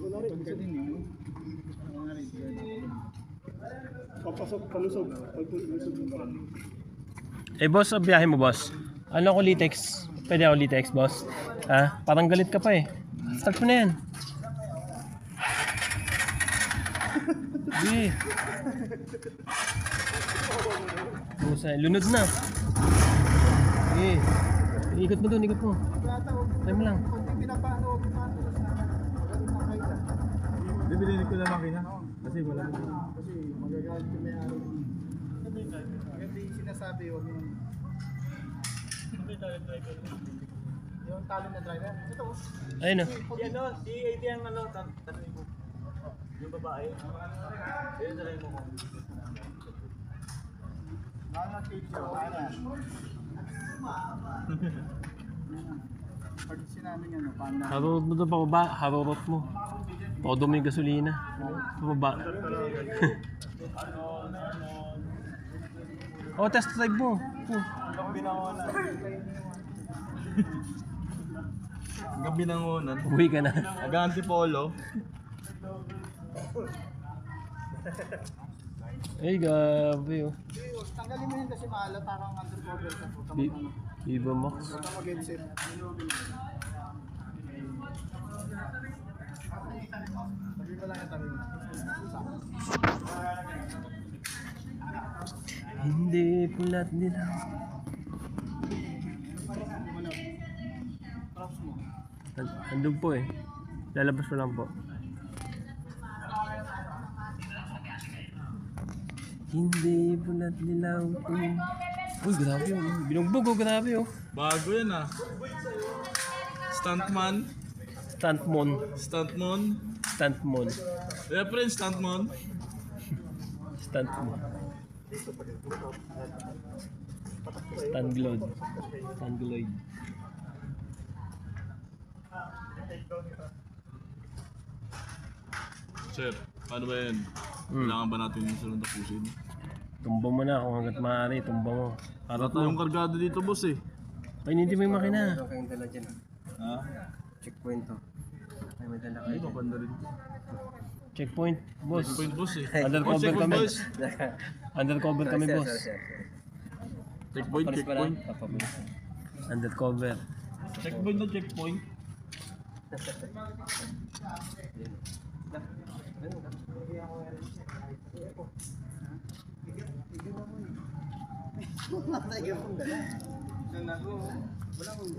Ako na rin. Papasok, palusog. Pagpulusog mo pa. Eh boss, ang biyahe mo boss. Ano ako Litex? Pwede ako Litex boss? Ha? Parang galit ka pa eh. Start mo na yan. Sige. Busay, lunod na. Sige. Ikot mo doon, ikot mo. Try mo lang. Bibilinig ko na makina. Kasi wala na. Kasi magagalit ko may araw. Hindi sinasabi yun. Yung talo na driver. Ito. Ayun o. Si AD ang tanongin mo. Yung babae. Ayun na rin mo. Mga picture. Pag sinabing ano, paano? Harurot mo doon pababa. Harurot mo. Todo mo yung gasolina. Pababa. Oh, test drive mo. Gabi ng unan. Uwi ka na. Nag-antipolo. Ay, gabi oh. Tanggalin mo yun kasi mahalata kang undercover sa puto. Viva Max. Huwag kang mag-headset. Sabi mo lang yung tabi mo. Hindi pulat nila. Props mo. Andun po eh. Lalabas mo lang po. Hindi pulat nila. Uy, grabe oh. Binugbog oh, grabe oh. Bago yan ah. Stuntman. Stuntmon. Stuntmon. Stuntmon. Reference Stuntmon. Stuntmon. Stangloid. Stangloid. Sir, paano ba yan? Kailangan ba natin yung sunod na pusin? Tumba mo na kung hanggat maaari. Tumba mo. Para tayong kargado dito boss eh. Ay, hindi mo yung makina. Kayong dala dyan Ha? checkpoint to. Ay, may dala kayo. Hindi pa panda rin. Checkpoint, boss. Checkpoint boss eh. Undercover Checkpoint kami. boss. Undercover kami, boss. Checkpoint, checkpoint. Undercover. Checkpoint na checkpoint. Wala kong